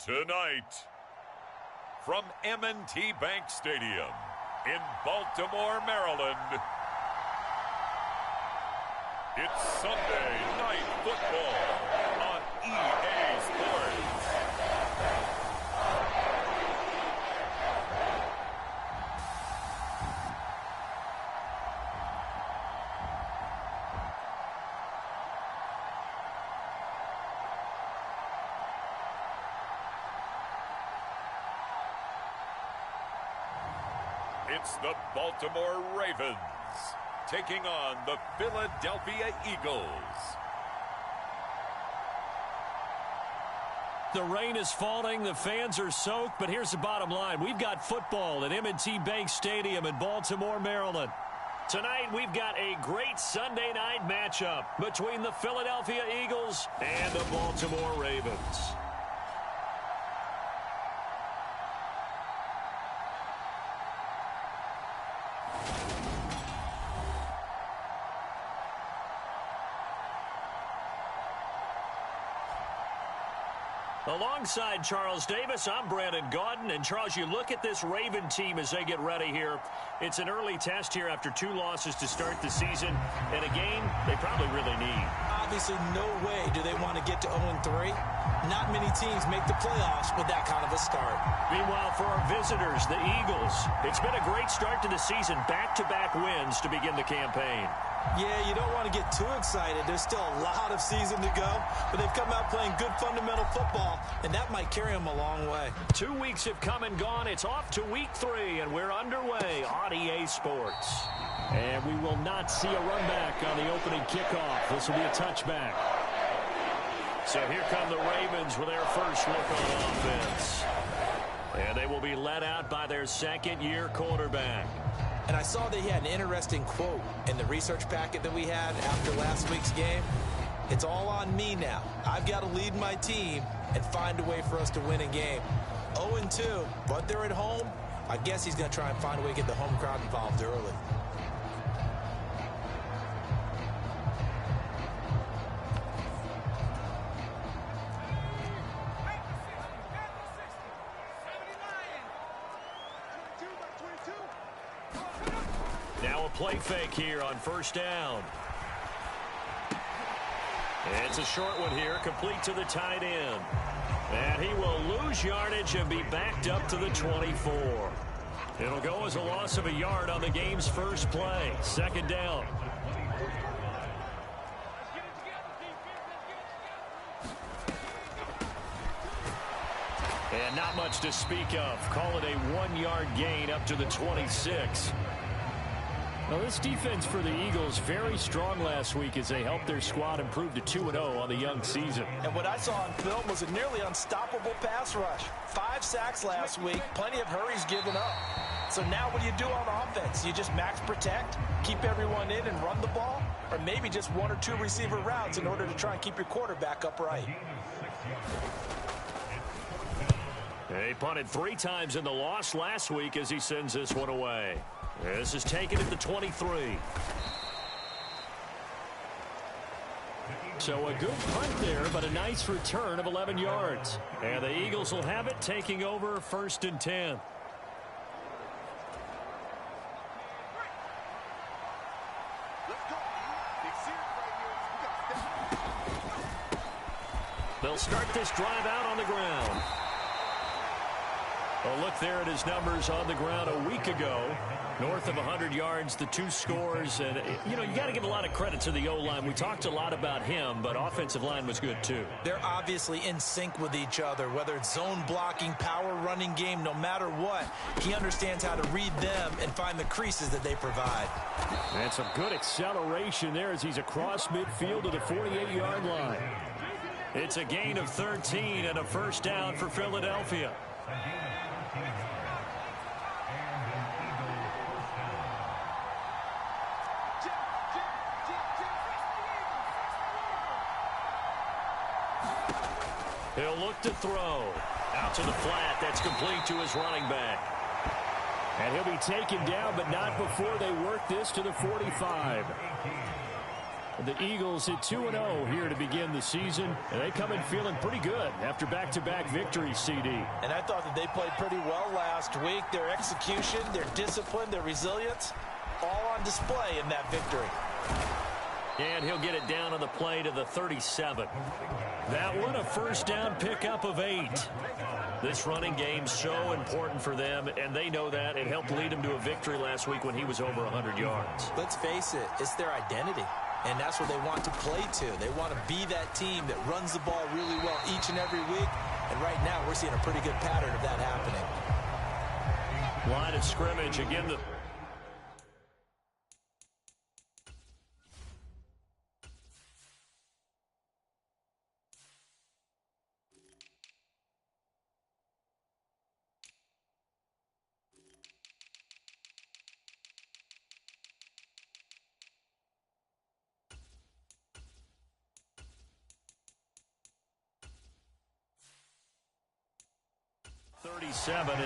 Tonight, from M&T Bank Stadium in Baltimore, Maryland, it's Sunday Night Football on EA Sports. It's the Baltimore Ravens taking on the Philadelphia Eagles. The rain is falling, the fans are soaked, but here's the bottom line. We've got football at M&T Bank Stadium in Baltimore, Maryland. Tonight, we've got a great Sunday night matchup between the Philadelphia Eagles and the Baltimore Ravens. Alongside Charles Davis, I'm Brandon Gaudin. And, Charles, you look at this Raven team as they get ready here. It's an early test here after 2 losses to start the season, and a game they probably really need. Obviously, no way do they want to get to 0-3. Not many teams make the playoffs with that kind of a start. Meanwhile, for our visitors, the Eagles, it's been a great start to the season. Back-to-back wins to begin the campaign. Yeah, you don't want to get too excited. There's still a lot of season to go, but they've come out playing good fundamental football, and that might carry them a long way. 2 weeks have come and gone. It's off to week 3, and we're underway on EA Sports. And we will not see a run back on the opening kickoff. This will be a touchback. So here come the Ravens with their first look on offense. And they will be led out by their second-year quarterback. And I saw that he had an interesting quote in the research packet that we had after last week's game. It's all on me now. I've got to lead my team and find a way for us to win a game. 0-2, but they're at home. I guess he's going to try and find a way to get the home crowd involved early. Now a play fake here on first down. It's a short one here, complete to the tight end. And he will lose yardage and be backed up to the 24. It'll go as a loss of a yard on the game's first play. Second down. And not much to speak of. Call it a 1-yard gain up to the 26. Well, this defense for the Eagles very strong last week as they helped their squad improve to 2-0 on the young season. And what I saw on film was a nearly unstoppable pass rush. 5 sacks last week, plenty of hurries given up. So now what do you do on offense? You just max protect, keep everyone in and run the ball? Or maybe just 1 or 2 receiver routes in order to try and keep your quarterback upright? He punted 3 times in the loss last week as he sends this one away. This is taken at the 23. So a good punt there, but a nice return of 11 yards. And the Eagles will have it, taking over first and 10. They'll start this drive out on the ground. A look there at his numbers on the ground a week ago. North of 100 yards, the 2 scores. And, you know, you got to give a lot of credit to the O-line. We talked a lot about him, but offensive line was good, too. They're obviously in sync with each other, whether it's zone blocking, power running game, no matter what. He understands how to read them and find the creases that they provide. And some good acceleration there as he's across midfield to the 48-yard line. It's a gain of 13 and a first down for Philadelphia. He'll look to throw. Out to the flat. That's complete to his running back. And he'll be taken down, but not before they work this to the 45. The Eagles at 2-0 here to begin the season, and they come in feeling pretty good after back-to-back victories, CD. And I thought that they played pretty well last week. Their execution, their discipline, their resilience, all on display in that victory. And he'll get it down on the play to the 37. That one a first down pickup of 8. This running game's so important for them, and they know that. It helped lead them to a victory last week when he was over 100 yards. Let's face it, it's their identity. And that's what they want to play to. They want to be that team that runs the ball really well each and every week. And right now, we're seeing a pretty good pattern of that happening. Line of scrimmage. Again, the...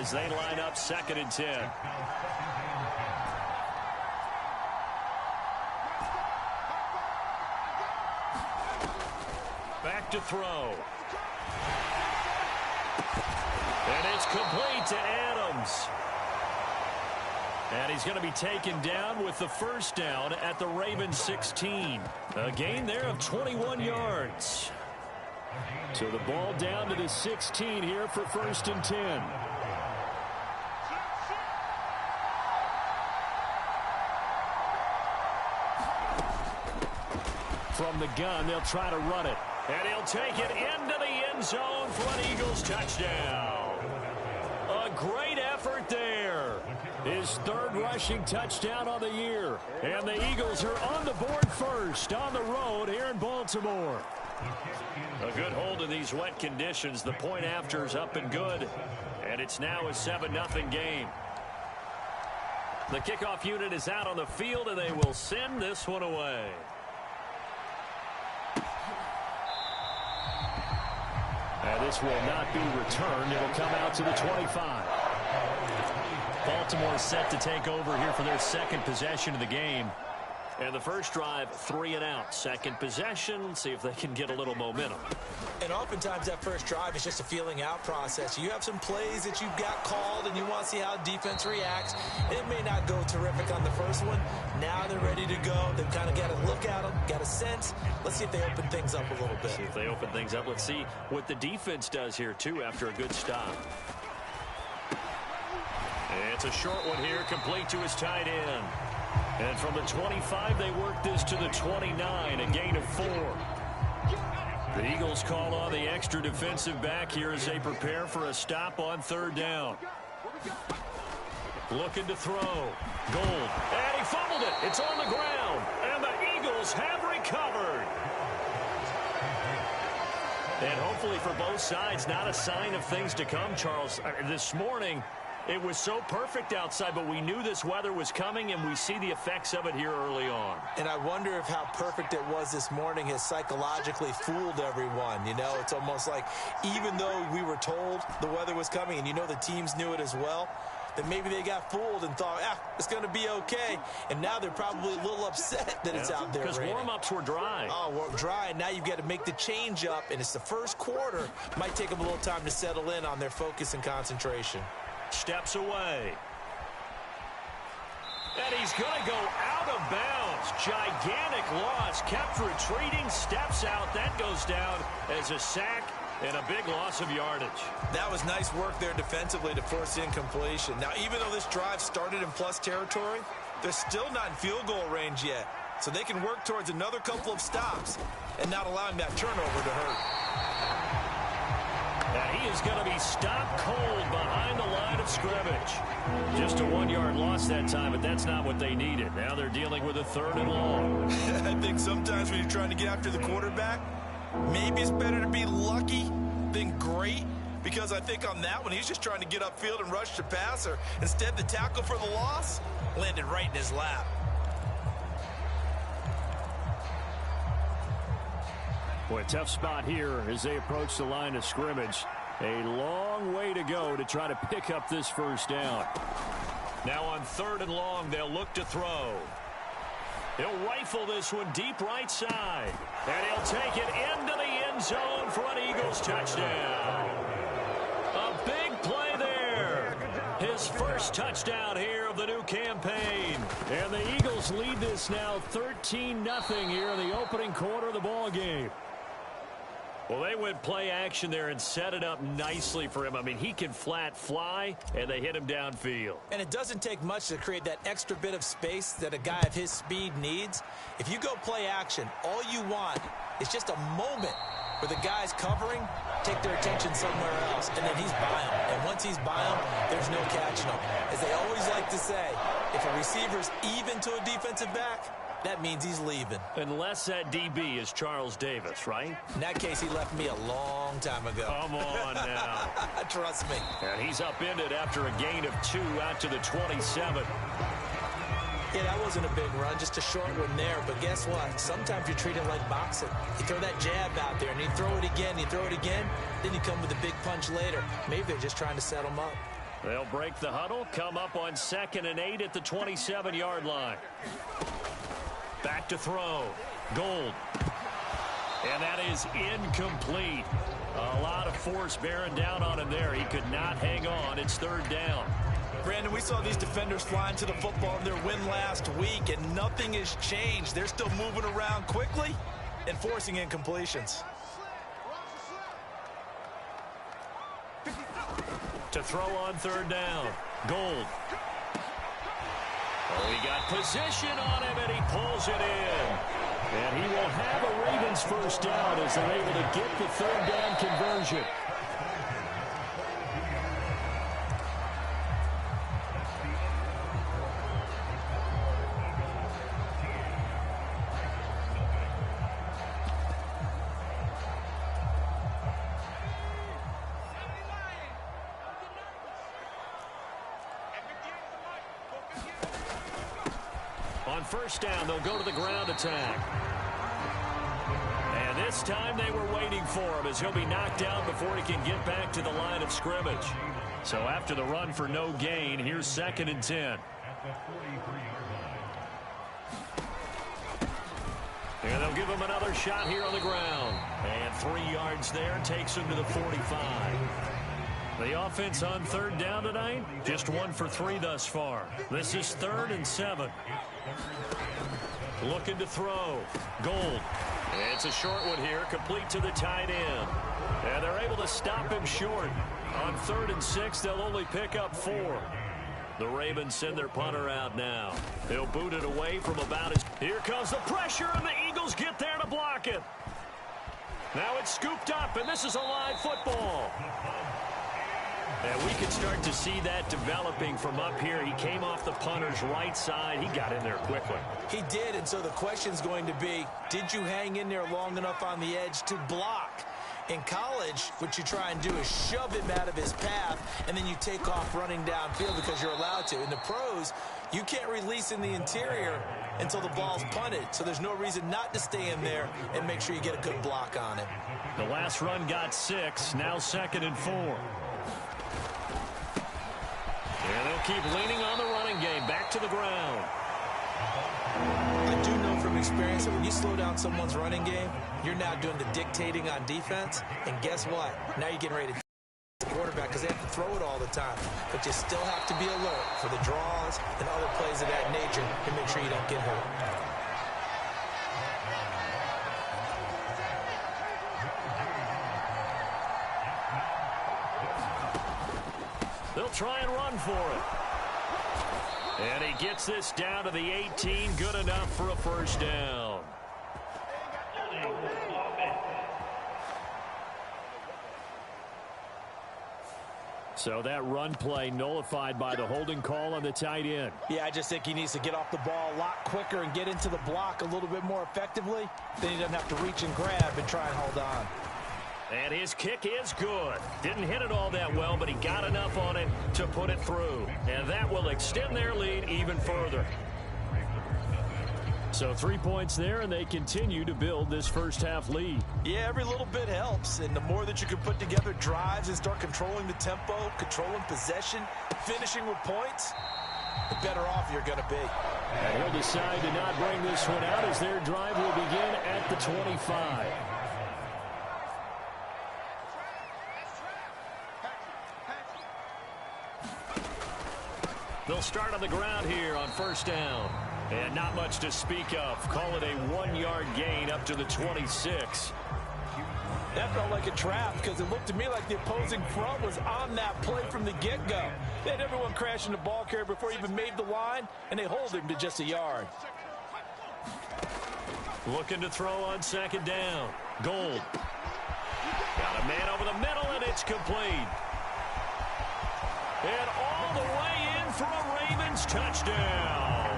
as they line up 2nd and 10. Back to throw. And it's complete to Adams. And he's going to be taken down with the first down at the Ravens 16. A gain there of 21 yards. So the ball down to the 16 here for 1st and 10. From the gun, they'll try to run it. And he'll take it into the end zone for an Eagles touchdown. A great effort there. His 3rd rushing touchdown on the year. And the Eagles are on the board first on the road here in Baltimore. A good hold in these wet conditions. The point after is up and good. And it's now a 7-0 game. The kickoff unit is out on the field, and they will send this one away. And this will not be returned. It'll come out to the 25. Baltimore set to take over here for their 2nd possession of the game. And the first drive, 3 and out. 2nd possession, see if they can get a little momentum. And oftentimes that first drive is just a feeling out process. You have some plays that you've got called and you want to see how defense reacts. It may not go terrific on the first one. Now they're ready to go. They've kind of got to look at them, got a sense. Let's see if they open things up a little bit. See if they open things up. Let's see what the defense does here, too, after a good stop. It's a short one here, complete to his tight end. And from the 25, they work this to the 29, a gain of 4. The Eagles call on the extra defensive back here as they prepare for a stop on 3rd down. Looking to throw. Gold. And he fumbled it. It's on the ground. And the Eagles have recovered. And hopefully for both sides, not a sign of things to come, Charles. This morning, it was so perfect outside, but we knew this weather was coming, and we see the effects of it here early on. And I wonder if how perfect it was this morning has psychologically fooled everyone. You know, it's almost like even though we were told the weather was coming, and you know the teams knew it as well, that maybe they got fooled and thought, it's going to be okay. And now they're probably a little upset that it's out there. Because warm-ups were dry. Oh, well, dry, and now you've got to make the change up, and it's the first quarter. Might take them a little time to settle in on their focus and concentration. Steps away. And he's going to go out of bounds. Gigantic loss. Kept retreating. Steps out. That goes down as a sack and a big loss of yardage. That was nice work there defensively to force incompletion. Now, even though this drive started in plus territory, they're still not in field goal range yet. So they can work towards another couple of stops and not allowing that turnover to hurt. And he is going to be stopped cold behind the line of scrimmage. Just a 1-yard loss that time, but that's not what they needed. Now they're dealing with a 3rd and long. I think sometimes when you're trying to get after the quarterback, maybe it's better to be lucky than great. Because I think on that one, he's just trying to get upfield and rush the passer. Instead, the tackle for the loss landed right in his lap. Boy, a tough spot here as they approach the line of scrimmage. A long way to go to try to pick up this first down. Now on 3rd and long, they'll look to throw. He'll rifle this one deep right side. And he'll take it into the end zone for an Eagles touchdown. A big play there. His first touchdown here of the new campaign. And the Eagles lead this now 13-0 here in the opening quarter of the ball game. Well, they went play action there and set it up nicely for him. I mean, he can flat fly, and they hit him downfield. And it doesn't take much to create that extra bit of space that a guy of his speed needs. If you go play action, all you want is just a moment where the guy's covering, take their attention somewhere else, and then he's by him. And once he's by him, there's no catching him. As they always like to say, if a receiver's even to a defensive back, that means he's leaving. Unless that DB is Charles Davis, right? In that case, he left me a long time ago. Come on now. Trust me. And he's upended after a gain of 2 out to the 27. Yeah, that wasn't a big run, just a short one there. But guess what? Sometimes you treat it like boxing. You throw that jab out there, and you throw it again, you throw it again, then you come with a big punch later. Maybe they're just trying to set him up. They'll break the huddle, come up on 2nd and 8 at the 27-yard line. Back to throw. Gold. And that is incomplete. A lot of force bearing down on him there. He could not hang on. It's 3rd down. Brandon, we saw these defenders flying to the football in their win last week, and nothing has changed. They're still moving around quickly and forcing incompletions. To throw on 3rd down. Gold. Oh, he got position on him, and he pulls it in. And he will have a Ravens first down as they're able to get the 3rd down conversion. On 1st down, they'll go to the ground attack. And this time they were waiting for him as he'll be knocked down before he can get back to the line of scrimmage. So after the run for no gain, here's 2nd and 10. And they'll give him another shot here on the ground. And 3 yards there takes him to the 45. The offense on 3rd down tonight, just 1 for 3 thus far. This is 3rd and 7. Looking to throw. Gold. It's a short one here, complete to the tight end. And they're able to stop him short. On 3rd and 6, they'll only pick up 4. The Ravens send their punter out now. They'll boot it away from about his... Here comes the pressure, and the Eagles get there to block it. Now it's scooped up, and this is a live football. And we can start to see that developing from up here. He came off the punter's right side. He got in there quickly. He did, and so the question's going to be, did you hang in there long enough on the edge to block? In college, what you try and do is shove him out of his path, and then you take off running downfield because you're allowed to. In the pros, you can't release in the interior until the ball's punted, so there's no reason not to stay in there and make sure you get a good block on him. The last run got 6, now 2nd and 4. And they'll keep leaning on the running game. Back to the ground. I do know from experience that when you slow down someone's running game, you're now doing the dictating on defense. And guess what? Now you're getting ready to the quarterback because they have to throw it all the time. But you still have to be alert for the draws and other plays of that nature to make sure you don't get hurt. They'll try and run for it. And he gets this down to the 18. Good enough for a first down. So that run play nullified by the holding call on the tight end. Yeah, I just think he needs to get off the ball a lot quicker and get into the block a little bit more effectively. Then he doesn't have to reach and grab and try and hold on. And his kick is good. Didn't hit it all that well, but he got enough on it to put it through. And that will extend their lead even further. So 3 points there, and they continue to build this first half lead. Yeah, every little bit helps. And the more that you can put together drives and start controlling the tempo, controlling possession, finishing with points, the better off you're going to be. And he'll decide to not bring this one out as their drive will begin at the 25. They'll start on the ground here on first down. And not much to speak of. Call it a 1-yard gain up to the 26. That felt like a trap because it looked to me like the opposing front was on that play from the get-go. They had everyone crashing the ball carrier before he even made the line, and they hold him to just a yard. Looking to throw on second down. Gold. Got a man over the middle, and it's complete. And all the way in for a Ravens touchdown.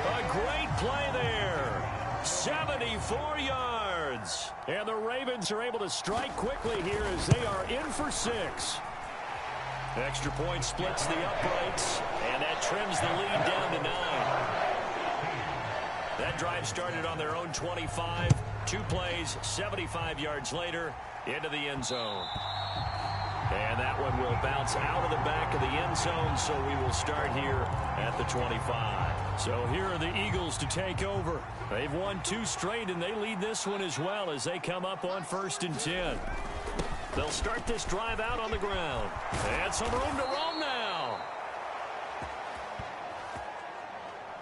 A great play there. 74 yards. And the Ravens are able to strike quickly here as they are in for 6. Extra point splits the uprights, and that trims the lead down to 9. That drive started on their own 25. 2 plays, 75 yards later, into the end zone. And that one will bounce out of the back of the end zone, so we will start here at the 25. So here are the Eagles to take over. They've won 2 straight, and they lead this one as well as they come up on 1st and 10. They'll start this drive out on the ground. And some room to roam now.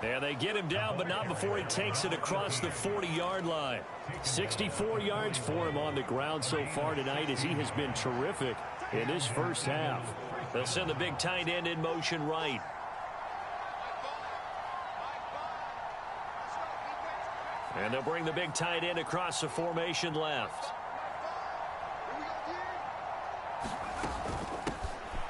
And they get him down, but not before he takes it across the 40-yard line. 64 yards for him on the ground so far tonight as he has been terrific in this first half. They'll send the big tight end in motion right. And they'll bring the big tight end across the formation left.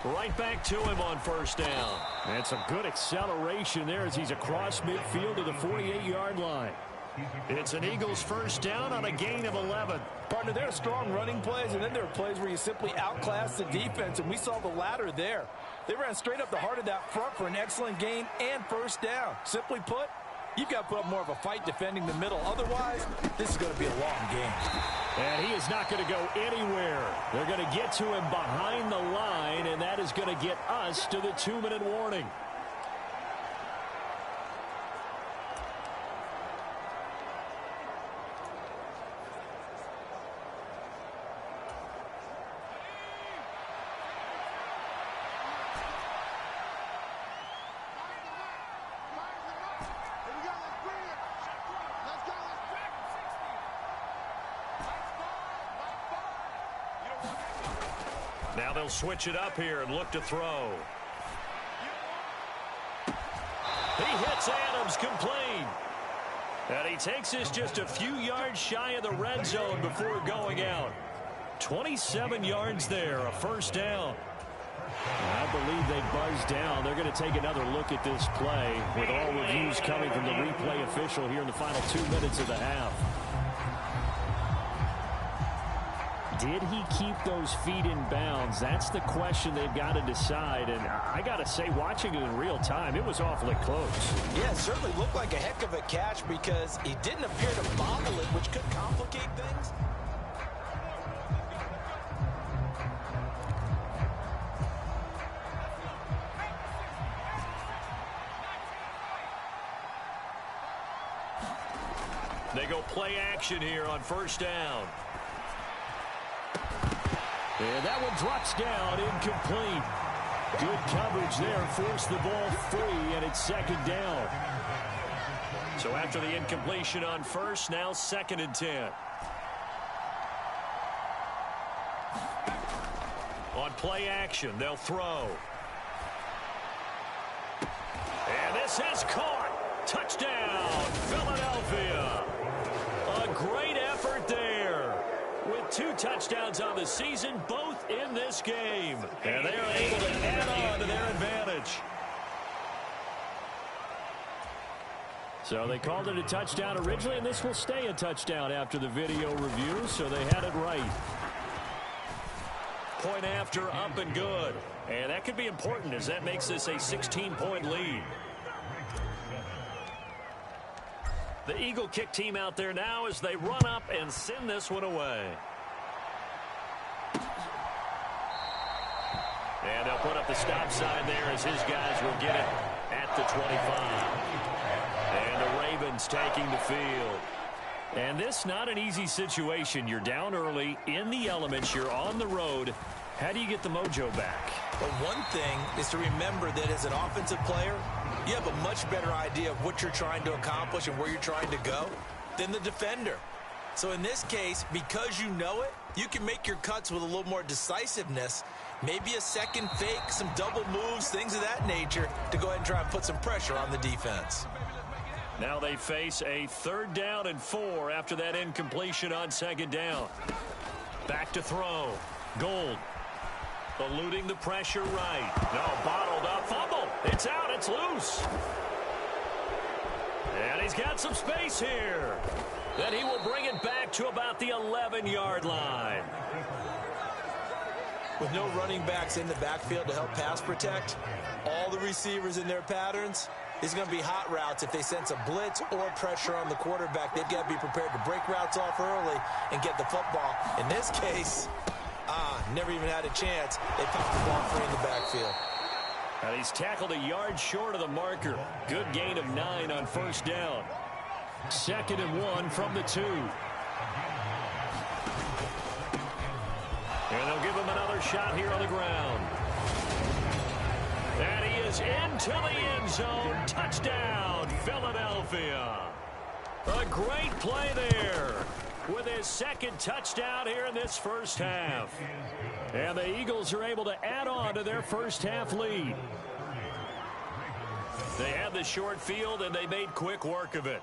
Right back to him on first down. And some good acceleration there as he's across midfield to the 48-yard line. It's an Eagles first down on a gain of 11. Partner, there are strong running plays, and then there are plays where you simply outclass the defense, and we saw the latter there. They ran straight up the heart of that front for an excellent gain and first down. Simply put, you've got to put up more of a fight defending the middle. Otherwise, this is going to be a long game. And he is not going to go anywhere. They're going to get to him behind the line, and that is going to get us to the 2-minute warning. Now they'll switch it up here and look to throw. He hits Adams complete. And he takes this just a few yards shy of the red zone before going out. 27 yards there, a first down. I believe they buzzed down. They're going to take another look at this play with all reviews coming from the replay official here in the final 2 minutes of the half. Did he keep those feet in bounds? That's the question they've got to decide. And I got to say, watching it in real time, it was awfully close. Yeah, it certainly looked like a heck of a catch because he didn't appear to bobble it, which could complicate things. They go play action here on first down. And that one drops down, incomplete. Good coverage there, forced the ball free, and it's second down. So after the incompletion on first, now 2nd and 10. On play action, they'll throw. And this is caught. Touchdown, Philadelphia. A great effort there. With 2 touchdowns on the season, both in this game. And they are able to add on to their advantage. So they called it a touchdown originally, and this will stay a touchdown after the video review, so they had it right. Point after, up and good. And that could be important as that makes this a 16-point lead. The Eagle kick team out there now as they run up and send this one away. And they'll put up the stop sign there as his guys will get it at the 25. And the Ravens taking the field. And this not an easy situation. You're down early, in the elements, you're on the road. How do you get the mojo back? Well, one thing is to remember that as an offensive player, you have a much better idea of what you're trying to accomplish and where you're trying to go than the defender. So in this case, because you know it, you can make your cuts with a little more decisiveness, maybe a second fake, some double moves, things of that nature, to go ahead and try and put some pressure on the defense. Now they face a 3rd down and 4 after that incompletion on 2nd down. Back to throw. Gould. Eluding the pressure right. No, bottled up. Fumble. It's out. It's loose. And he's got some space here. Then he will bring it back to about the 11-yard line. With no running backs in the backfield to help pass protect, all the receivers in their patterns, it's going to be hot routes. If they sense a blitz or pressure on the quarterback, they've got to be prepared to break routes off early and get the football. In this case, never even had a chance. They popped the ball free in the backfield. And he's tackled a yard short of the marker. Good gain of 9 on 1st down. 2nd and 1 from the 2. And they'll give him another shot here on the ground. And he is into the end zone. Touchdown, Philadelphia. A great play there with his 2nd touchdown here in this first half. And the Eagles are able to add on to their first half lead. They had the short field, and they made quick work of it.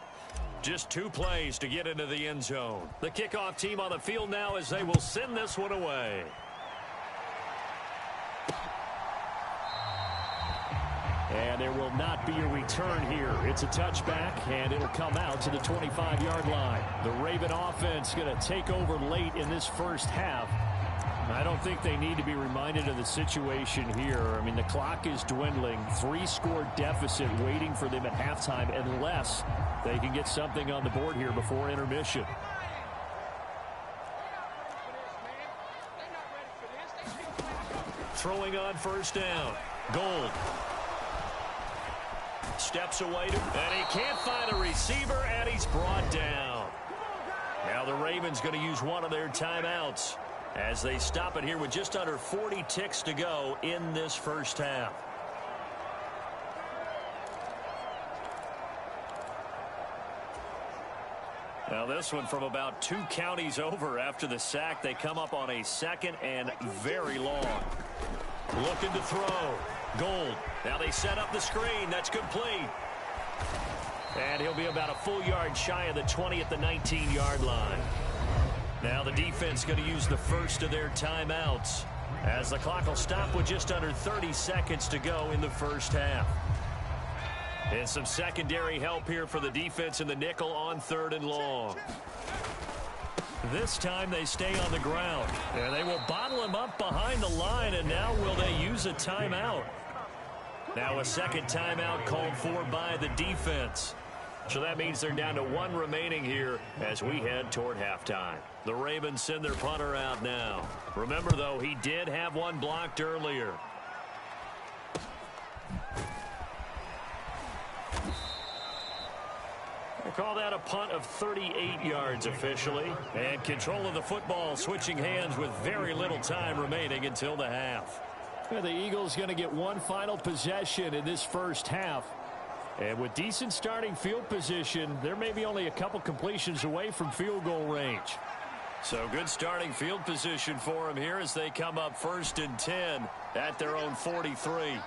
Just 2 plays to get into the end zone. The kickoff team on the field now as they will send this one away. And there will not be a return here. It's a touchback, and it'll come out to the 25-yard line. The Raven offense going to take over late in this first half. I don't think they need to be reminded of the situation here. I mean, the clock is dwindling. 3-score deficit waiting for them at halftime unless they can get something on the board here before intermission. Throwing on 1st down. Gould. Steps away, and he can't find a receiver, and he's brought down. Now the Ravens going to use one of their timeouts as they stop it here with just under 40 ticks to go in this first half. Now this one from about 2 counties over after the sack. They come up on a 2nd and very long. Looking to throw. Gould. Now they set up the screen. That's complete. And he'll be about a full yard shy of the 20 at the 19-yard line. Now the defense going to use the first of their timeouts as the clock will stop with just under 30 seconds to go in the first half. And some secondary help here for the defense in the nickel on 3rd and long. This time they stay on the ground. And they will bottle him up behind the line, and now will they use a timeout? Now a 2nd timeout called for by the defense. So that means they're down to 1 remaining here as we head toward halftime. The Ravens send their punter out now. Remember, though, he did have 1 blocked earlier. I call that a punt of 38 yards officially. And control of the football switching hands with very little time remaining until the half. The Eagles going to get 1 final possession in this first half. And with decent starting field position, there may be only a couple completions away from field goal range. So good starting field position for them here as they come up 1st and 10 at their own 43.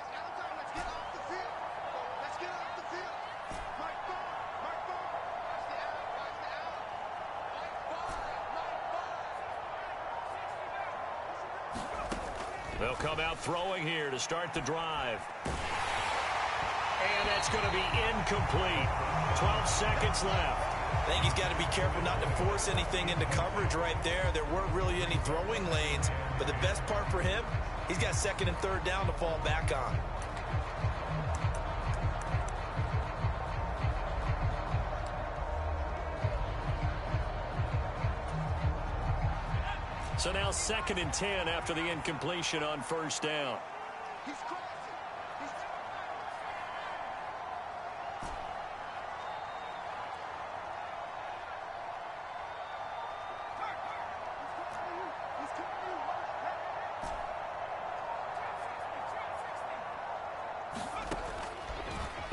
They'll come out throwing here to start the drive. And that's going to be incomplete. 12 seconds left. I think he's got to be careful not to force anything into coverage right there. There weren't really any throwing lanes. But the best part for him, he's got 2nd and 3rd down to fall back on. So now 2nd and 10 after the incompletion on 1st down.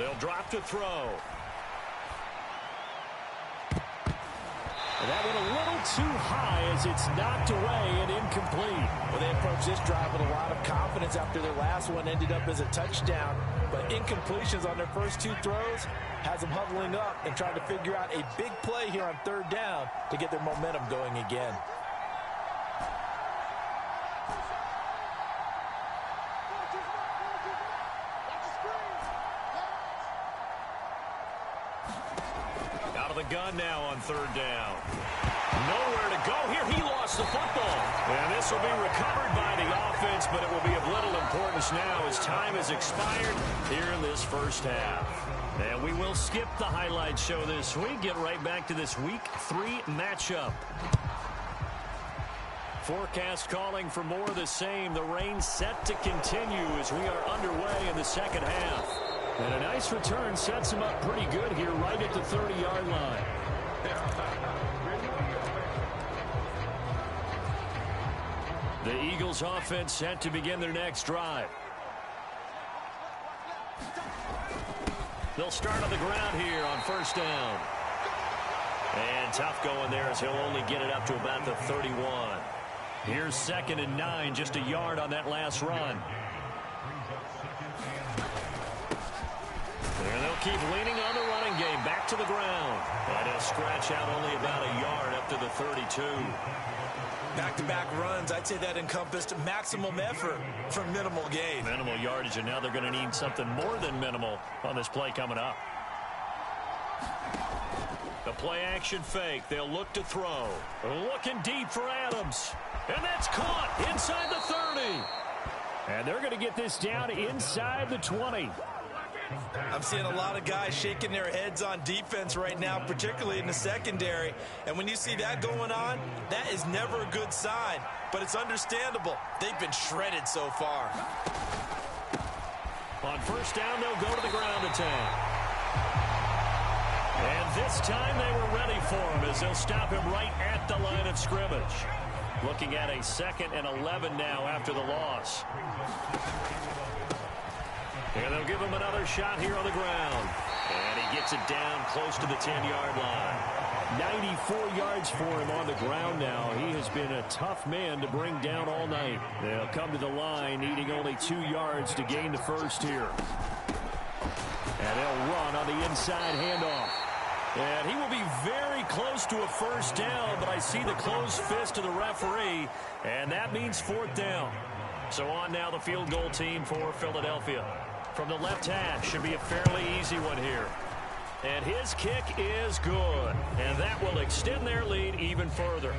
They'll drop to throw. And that went a little too high as it's knocked away and incomplete. Well, they approached this drive with a lot of confidence after their last one ended up as a touchdown. But incompletions on their first two throws has them huddling up and trying to figure out a big play here on third down to get their momentum going again. Out of the gun now on third down. Nowhere to go here. He lost the football. And this will be recovered by the offense, but it will be of little importance now as time has expired here in this first half. And we will skip the highlight show this week. Get right back to this Week 3 matchup. Forecast calling for more of the same. The rain set to continue as we are underway in the second half. And a nice return sets him up pretty good here right at the 30-yard line. The Eagles offense set to begin their next drive. They'll start on the ground here on first down. And tough going there as he'll only get it up to about the 31. Here's 2nd and 9, just a yard on that last run. And they'll keep leaning on the running game. Back to the ground. And he'll scratch out only about a yard up to the 32. Back-to-back runs, I'd say that encompassed maximum effort for minimal gain. Minimal yardage, and now they're going to need something more than minimal on this play coming up. The play-action fake. They'll look to throw. Looking deep for Adams. And that's caught inside the 30. And they're going to get this down inside the 20. I'm seeing a lot of guys shaking their heads on defense right now, particularly in the secondary. And when you see that going on, that is never a good sign. But it's understandable. They've been shredded so far. On first down, they'll go to the ground attack. And this time they were ready for him as they'll stop him right at the line of scrimmage. Looking at a 2nd and 11 now after the loss. And they'll give him another shot here on the ground. And he gets it down close to the 10-yard line. 94 yards for him on the ground now. He has been a tough man to bring down all night. They'll come to the line needing only 2 yards to gain the first here. And they'll run on the inside handoff. And he will be very close to a first down, but I see the closed fist of the referee, and that means 4th down. So on now the field goal team for Philadelphia. From the left hash, should be a fairly easy one here. And his kick is good, and that will extend their lead even further.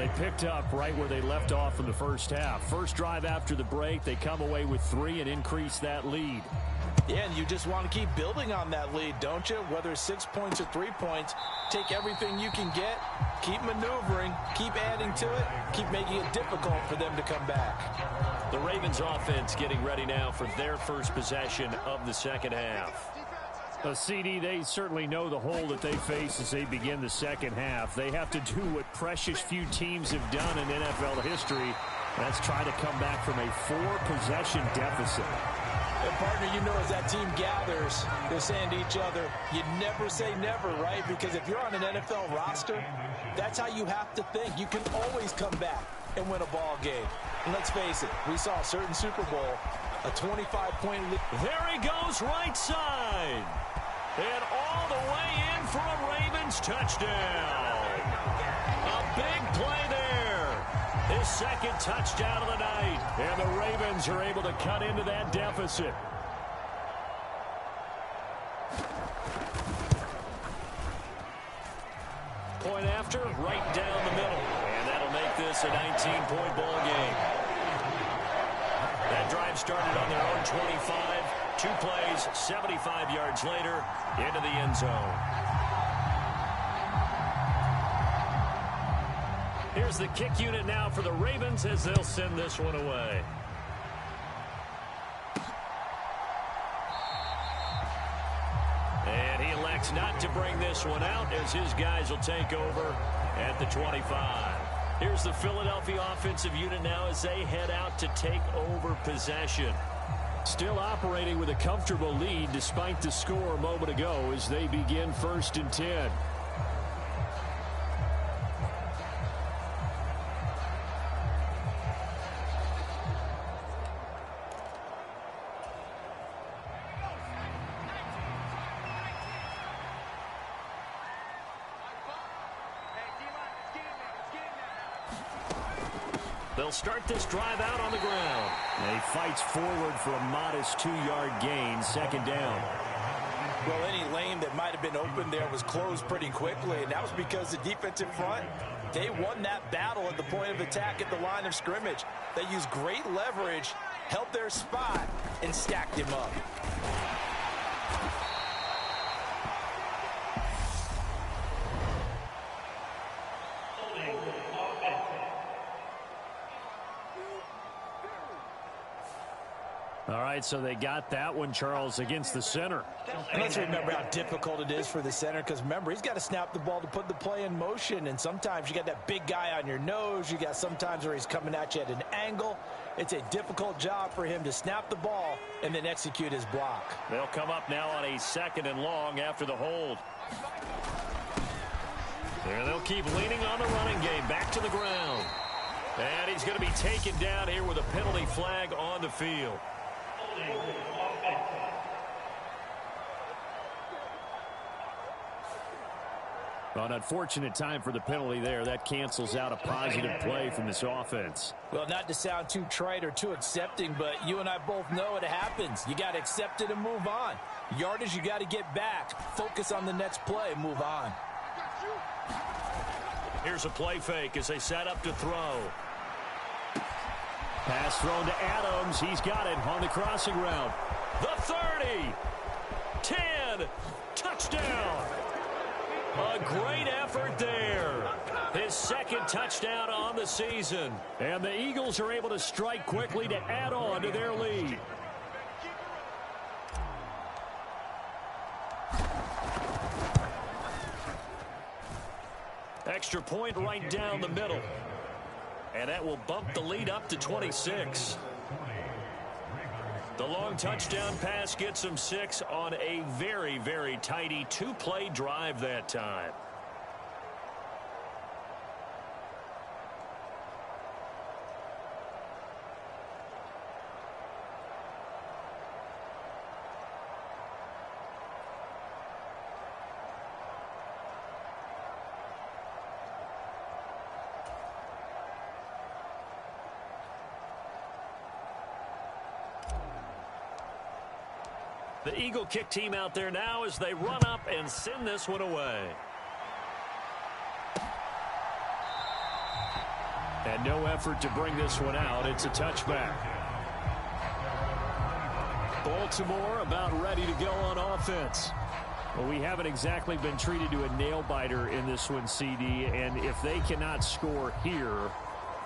They picked up right where they left off in the first half. First drive after the break, they come away with 3 and increase that lead. Yeah, and you just want to keep building on that lead, don't you? Whether it's 6 points or 3 points, take everything you can get, keep maneuvering, keep adding to it, keep making it difficult for them to come back. The Ravens offense getting ready now for their first possession of the second half. CD, they certainly know the hole that they face as they begin the second half. They have to do what precious few teams have done in NFL history. That's try to come back from a 4-possession deficit. And partner, you know, as that team gathers, they're saying to each other, you never say never, right? Because if you're on an NFL roster, that's how you have to think. You can always come back and win a ball game. And let's face it, we saw a certain Super Bowl, a 25-point lead. There he goes right side. And all the way in for a Ravens touchdown. A big play there. His second touchdown of the night. And the Ravens are able to cut into that deficit. Point after, right down the middle. And that'll make this a 19-point ball game. That drive started on their own 25. 2 plays, 75 yards later, into the end zone. Here's the kick unit now for the Ravens as they'll send this one away. And he elects not to bring this one out as his guys will take over at the 25. Here's the Philadelphia offensive unit now as they head out to take over possession. Still operating with a comfortable lead despite the score a moment ago as they begin 1st and 10. They'll start this drive out on the ground. And he fights forward for a modest 2-yard gain, second down. Well, any lane that might have been open there was closed pretty quickly, and that was because the defensive front, they won that battle at the point of attack at the line of scrimmage. They used great leverage, held their spot, and stacked him up. All right, so they got that one, Charles, against the center. And let's remember how difficult it is for the center because, remember, he's got to snap the ball to put the play in motion. And sometimes you got that big guy on your nose. You got sometimes where he's coming at you at an angle. It's a difficult job for him to snap the ball and then execute his block. They'll come up now on a 2nd and long after the hold. There they'll keep leaning on the running game. Back to the ground. And he's going to be taken down here with a penalty flag on the field. An unfortunate time for the penalty there. That cancels out a positive play from this offense. Well, not to sound too trite or too accepting, but you and I both know it happens. You got to accept it and move on. Yardage, you got to get back. Focus on the next play and move on. Here's a play fake as they set up to throw. Pass thrown to Adams. He's got it on the crossing route. The 30. 10. Touchdown. A great effort there. His 2nd touchdown on the season. And the Eagles are able to strike quickly to add on to their lead. Extra point right down the middle. And that will bump the lead up to 26. The long touchdown pass gets them 6 on a very, very tidy 2-play drive that time. The Eagle kick team out there now as they run up and send this one away. And no effort to bring this one out. It's a touchback. Baltimore about ready to go on offense. Well, we haven't exactly been treated to a nail-biter in this one, CD. And if they cannot score here,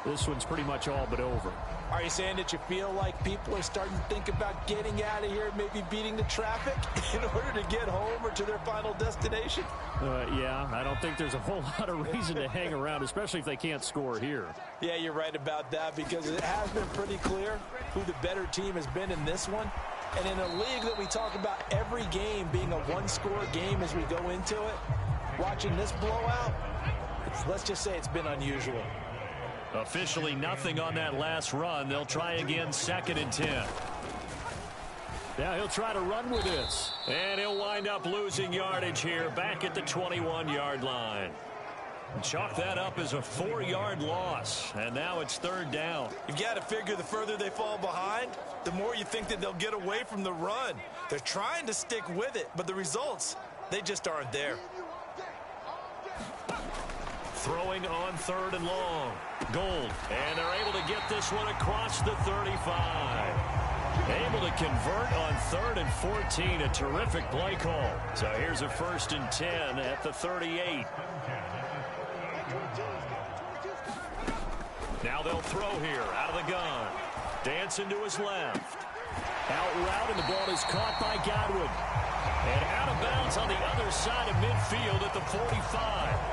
this one's pretty much all but over. Are you saying that you feel like people are starting to think about getting out of here, maybe beating the traffic in order to get home or to their final destination? Yeah, I don't think there's a whole lot of reason to hang around, especially if they can't score here. Yeah, you're right about that, because it has been pretty clear who the better team has been in this one. And in a league that we talk about every game being a one-score game as we go into it, watching this blowout, let's just say it's been unusual. Officially nothing on that last run. They'll try again, 2nd and 10. Now he'll try to run with this. And he'll wind up losing yardage here back at the 21-yard line. Chalk that up as a 4-yard loss. And now it's 3rd down. You've got to figure the further they fall behind, the more you think that they'll get away from the run. They're trying to stick with it, but the results, they just aren't there. Throwing on 3rd and long. Gold. And they're able to get this one across the 35. Able to convert on 3rd and 14. A terrific play call. So here's a 1st and 10 at the 38. Now they'll throw here out of the gun. Dancing to his left. Out route, and the ball is caught by Godwin. And out of bounds on the other side of midfield at the 45.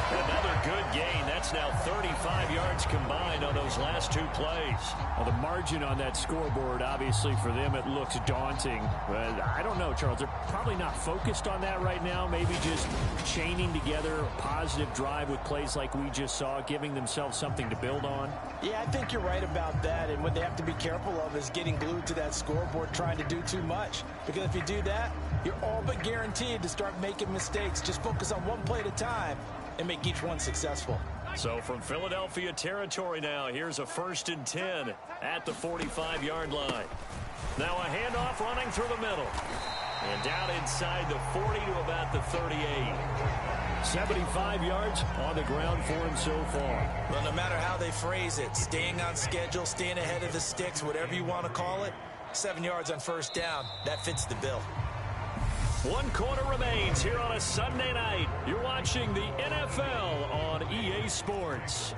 Another good gain. That's now 35 yards combined on those last 2 plays. Well, the margin on that scoreboard, obviously for them, it looks daunting. But I don't know, Charles. They're probably not focused on that right now. Maybe just chaining together a positive drive with plays like we just saw, giving themselves something to build on. Yeah, I think you're right about that. And what they have to be careful of is getting glued to that scoreboard trying to do too much. Because if you do that, you're all but guaranteed to start making mistakes. Just focus on one play at a time and make each one successful. So from Philadelphia territory now, here's a 1st and 10 at the 45-yard line. Now a handoff running through the middle. And down inside the 40 to about the 38. 75 yards on the ground for him so far. Well, no matter how they phrase it, staying on schedule, staying ahead of the sticks, whatever you want to call it, 7 yards on 1st down, that fits the bill. 1 quarter remains here on a Sunday night. You're watching the NFL on EA Sports.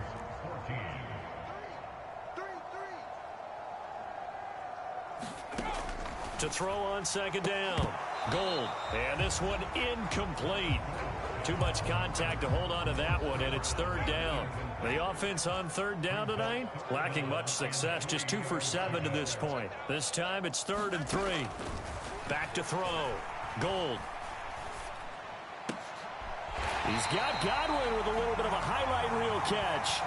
To throw on 2nd down. Gold. And this one incomplete. Too much contact to hold on to that one, and it's 3rd down. The offense on 3rd down tonight, lacking much success, just 2 for 7 to this point. This time it's 3rd and 3. Back to throw. Gold. He's got Godwin with a little bit of a highlight reel catch.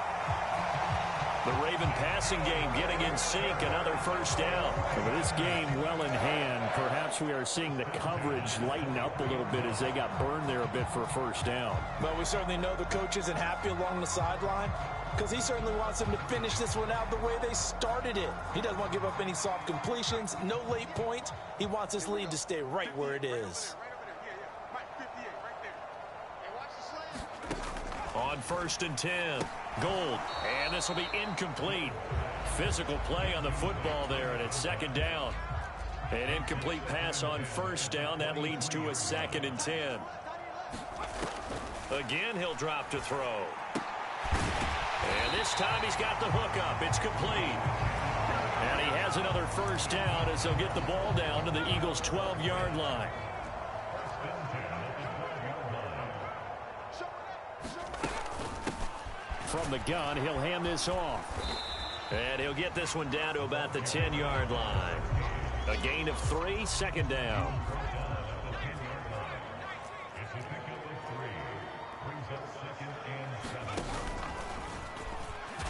The Raven passing game getting in sync, another 1st down. And with this game well in hand, perhaps we are seeing the coverage lighten up a little bit as they got burned there a bit for a 1st down. But we certainly know the coach isn't happy along the sideline, because he certainly wants them to finish this one out the way they started it. He doesn't want to give up any soft completions, no late points. He wants this lead to stay right where it is. On 1st and 10, Gold, and this will be incomplete. Physical play on the football there, and it's 2nd down. An incomplete pass on 1st down. That leads to a 2nd and 10. Again, he'll drop to throw. And this time he's got the hook up. It's complete. And he has another 1st down as they'll get the ball down to the Eagles' 12-yard line. From the gun, he'll hand this off. And he'll get this one down to about the 10-yard line. A gain of 3, 2nd down.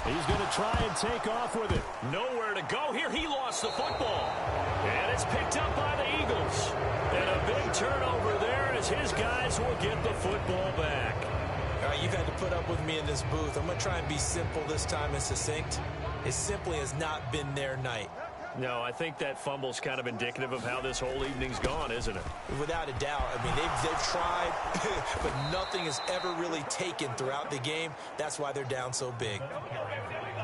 He's going to try and take off with it. Nowhere to go here. He lost the football. And it's picked up by the Eagles. And a big turnover there as his guys will get the football back. All right, you've had to put up with me in this booth. I'm going to try and be simple this time and succinct. It simply has not been their night. No, I think that fumble's kind of indicative of how this whole evening's gone, isn't it? Without a doubt. I mean, they've tried, but nothing has ever really taken throughout the game. That's why they're down so big.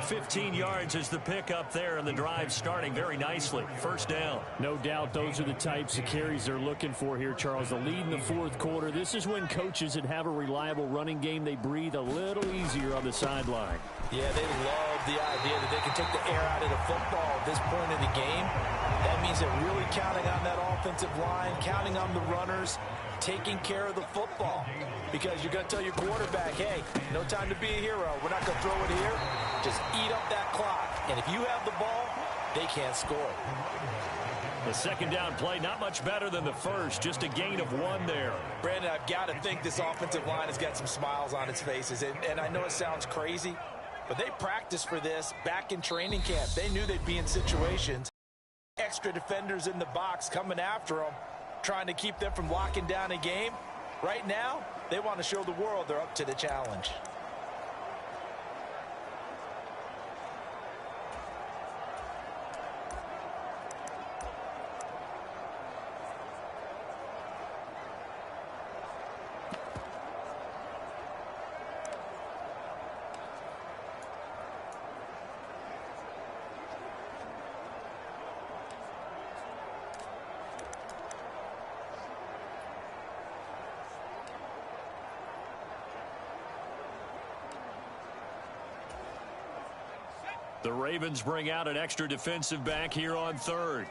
15 yards is the pickup there, and the drive starting very nicely. First down. No doubt those are the types of carries they're looking for here, Charles. The lead in the fourth quarter. This is when coaches that have a reliable running game, they breathe a little easier on the sideline. Yeah, they love the idea that they can take the air out of the football at this point in the game. That means they're really counting on that offensive line, counting on the runners, taking care of the football. Because you're going to tell your quarterback, hey, no time to be a hero. We're not going to throw it here. Just eat up that clock. And if you have the ball, they can't score. The second down play, not much better than the first. Just a gain of 1 there. Brandon, I've got to think this offensive line has got some smiles on its faces. And I know it sounds crazy, but they practiced for this back in training camp. They knew they'd be in situations. Extra defenders in the box coming after them, trying to keep them from locking down a game. Right now, they want to show the world they're up to the challenge. The Ravens bring out an extra defensive back here on third.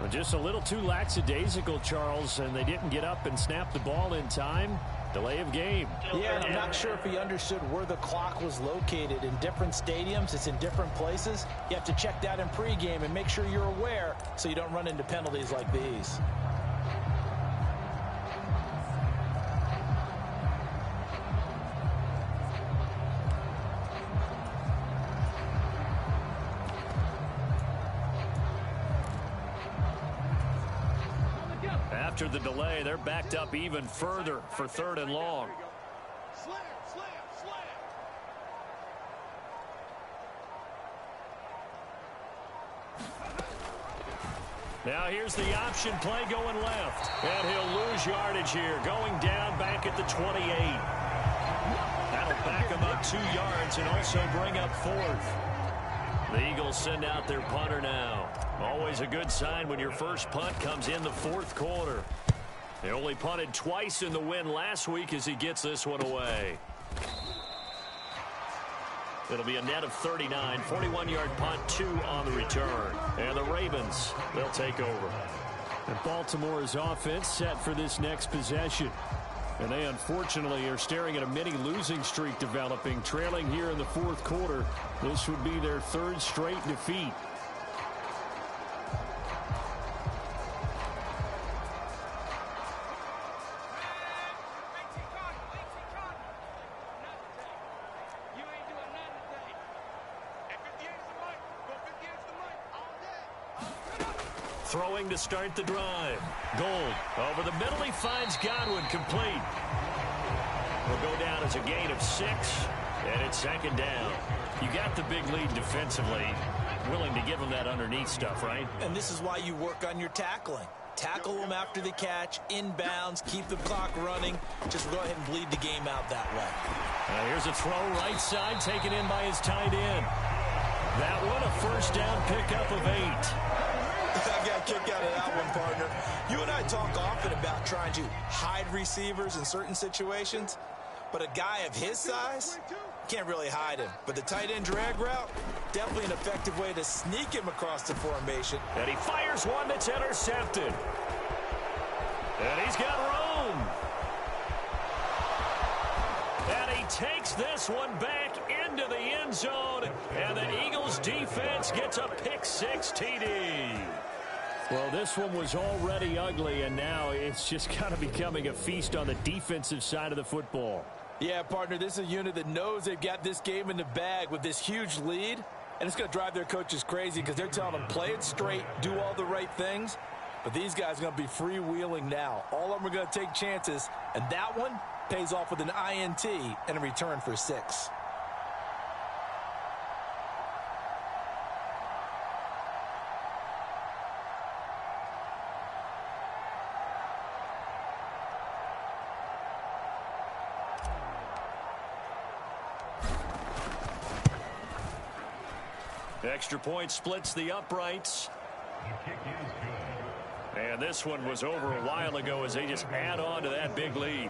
Just a little too lackadaisical, Charles, and they didn't get up and snap the ball in time. Delay of game. Yeah, and I'm not sure if he understood where the clock was located. In different stadiums, it's in different places. You have to check that in pregame and make sure you're aware so you don't run into penalties like these. After the delay, they're backed up even further for third and long. Now here's the option play going left. And he'll lose yardage here, going down back at the 28. That'll back him up 2 yards and also bring up fourth. The Eagles send out their punter now. Always a good sign when your first punt comes in the fourth quarter. They only punted twice in the win last week as he gets this one away. It'll be a net of 39, 41-yard punt, 2 on the return. And the Ravens, they'll take over. And Baltimore's offense set for this next possession. And they unfortunately are staring at a mini losing streak developing, trailing here in the fourth quarter. This would be their third straight defeat. Throwing to start the drive. Gold over the middle. He finds Godwin complete. Will go down as a gain of 6. And it's second down. You got the big lead defensively. Willing to give him that underneath stuff, right? And this is why you work on your tackling. Tackle them after the catch, inbounds, keep the clock running. Just go ahead and bleed the game out that way. Here's a throw right side, taken in by his tight end. That one, a first down pickup of 8. I got a kick out of that one, partner. You and I talk often about trying to hide receivers in certain situations, but a guy of his size can't really hide him. But the tight end drag route, definitely an effective way to sneak him across the formation. And he fires one that's intercepted. And he's got room. And he takes this one back into the end zone. And the Eagles defense gets a pick-6 TD. Well, this one was already ugly, and now it's just kind of becoming a feast on the defensive side of the football. Yeah, partner, this is a unit that knows they've got this game in the bag with this huge lead, and it's going to drive their coaches crazy because they're telling them play it straight, do all the right things, but these guys are going to be freewheeling now. All of them are going to take chances, and that one pays off with an INT and a return for 6. Extra point splits the uprights. And this one was over a while ago as they just add on to that big lead.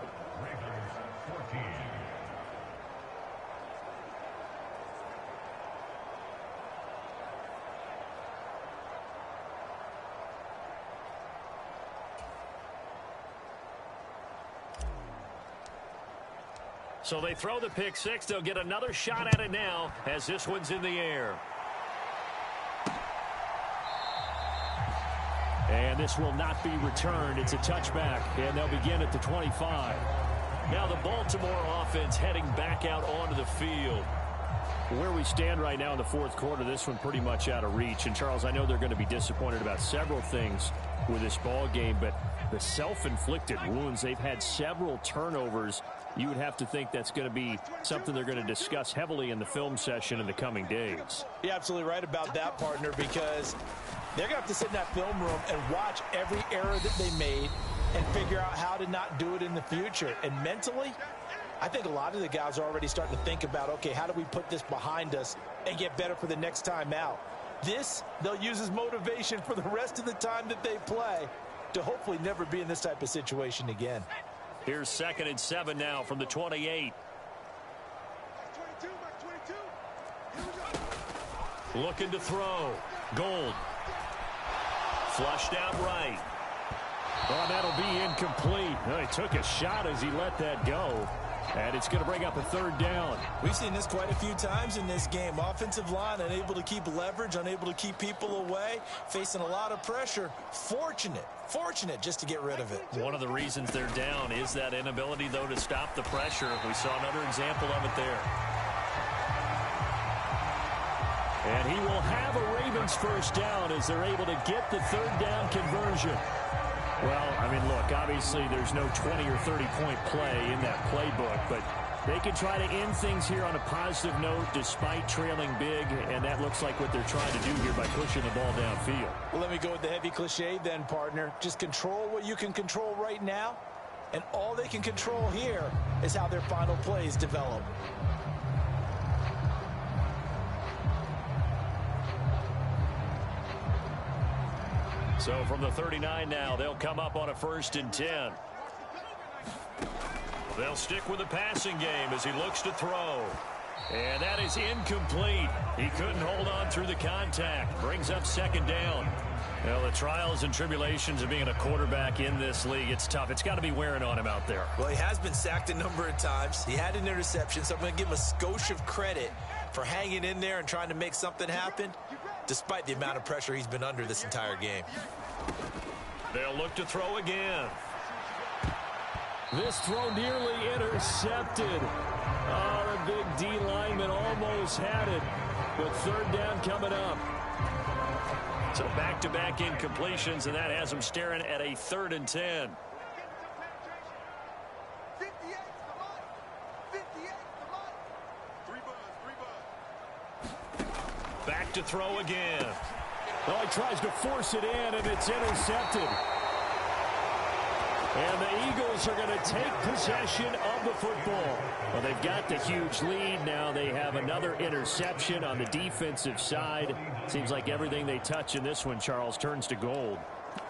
So they throw the pick six. They'll get another shot at it now as this one's in the air. And this will not be returned. It's a touchback, and they'll begin at the 25. Now the Baltimore offense heading back out onto the field. Where we stand right now in the fourth quarter, this one pretty much out of reach. And, Charles, I know they're going to be disappointed about several things with this ball game, but the self-inflicted wounds, they've had several turnovers. You would have to think that's going to be something they're going to discuss heavily in the film session in the coming days. You're absolutely right about that, partner, because they're going to have to sit in that film room and watch every error that they made and figure out how to not do it in the future. And mentally, I think a lot of the guys are already starting to think about, okay, how do we put this behind us and get better for the next time out? This, they'll use as motivation for the rest of the time that they play to hopefully never be in this type of situation again. Here's 2nd and 7 now from the 28. Looking to throw. Gold. Flushed out right. Oh, that'll be incomplete. Well, he took a shot as he let that go. And it's going to bring up a 3rd down. We've seen this quite a few times in this game. Offensive line unable to keep leverage, unable to keep people away, facing a lot of pressure. Fortunate just to get rid of it. One of the reasons they're down is that inability, though, to stop the pressure. We saw another example of it there. And he will have a Ravens 1st down as they're able to get the 3rd down conversion. Well, I mean, look, obviously there's no 20 or 30-point play in that playbook, but they can try to end things here on a positive note despite trailing big, and that looks like what they're trying to do here by pushing the ball downfield. Well, let me go with the heavy cliche then, partner. Just control what you can control right now, and all they can control here is how their final plays develop. So from the 39 now, they'll come up on a 1st and 10. They'll stick with the passing game as he looks to throw. And that is incomplete. He couldn't hold on through the contact. Brings up 2nd down. Well, the trials and tribulations of being a quarterback in this league, it's tough. It's got to be wearing on him out there. Well, he has been sacked a number of times. He had an interception, so I'm going to give him a skosh of credit for hanging in there and trying to make something happen, despite the amount of pressure he's been under this entire game. They'll look to throw again. This throw nearly intercepted. Oh, the big D lineman almost had it, but 3rd down coming up. So back-to-back incompletions, and that has them staring at a 3rd and 10. Back to throw again. Well, he tries to force it in, and it's intercepted. And the Eagles are going to take possession of the football. Well, they've got the huge lead. Now they have another interception on the defensive side. Seems like everything they touch in this one, Charles, turns to gold.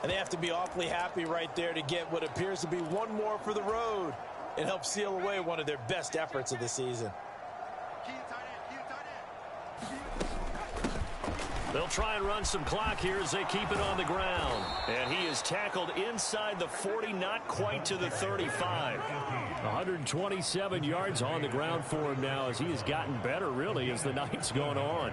And they have to be awfully happy right there to get what appears to be one more for the road and help seal away one of their best efforts of the season. They'll try and run some clock here as they keep it on the ground. And he is tackled inside the 40, not quite to the 35. 127 yards on the ground for him now as he has gotten better, really, as the night's going on.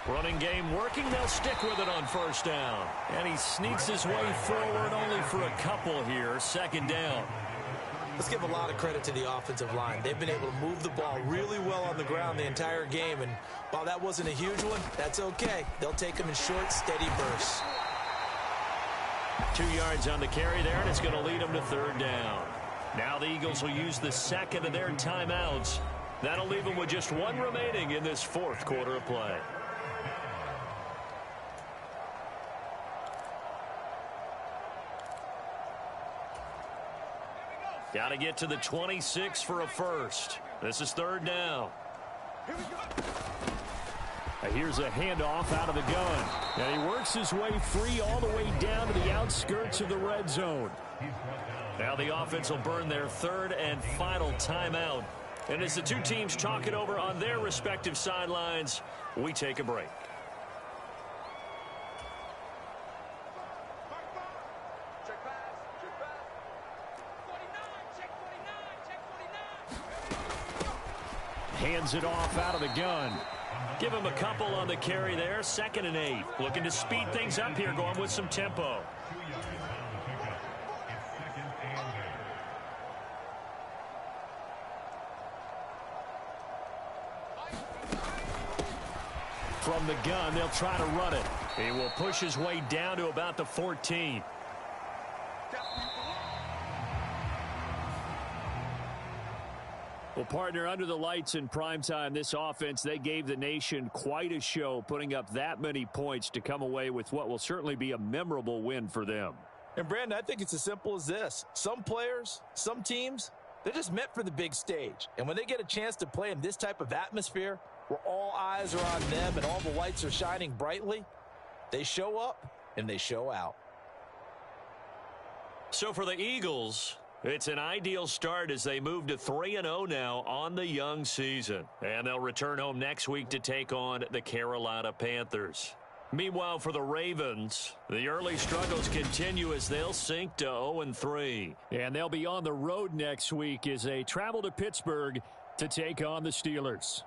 Running game working. They'll stick with it on 1st down. And he sneaks his way forward only for a couple here. 2nd down. Let's give a lot of credit to the offensive line. They've been able to move the ball really well on the ground the entire game. And while that wasn't a huge one, that's okay. They'll take them in short, steady bursts. 2 yards on the carry there, and it's going to lead them to 3rd down. Now the Eagles will use the 2nd of their timeouts. That'll leave them with just 1 remaining in this 4th quarter of play. Got to get to the 26 for a first. This is third down. Here's a handoff out of the gun. And he works his way free all the way down to the outskirts of the red zone. Now the offense will burn their third and final timeout. And as the two teams talk it over on their respective sidelines, we take a break. Hands it off out of the gun. Give him a couple on the carry there. 2nd and 8. Looking to speed things up here, going with some tempo. From the gun, they'll try to run it. He will push his way down to about the 14. Well, partner, under the lights in primetime, this offense, they gave the nation quite a show, putting up that many points to come away with what will certainly be a memorable win for them. And, Brandon, I think it's as simple as this. Some players, some teams, they're just meant for the big stage. And when they get a chance to play in this type of atmosphere, where all eyes are on them and all the lights are shining brightly, they show up and they show out. So for the Eagles, it's an ideal start as they move to 3-0 now on the young season. And they'll return home next week to take on the Carolina Panthers. Meanwhile, for the Ravens, the early struggles continue as they'll sink to 0-3. And they'll be on the road next week as they travel to Pittsburgh to take on the Steelers.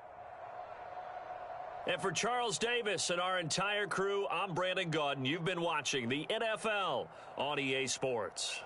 And for Charles Davis and our entire crew, I'm Brandon Gaudin. You've been watching the NFL on EA Sports.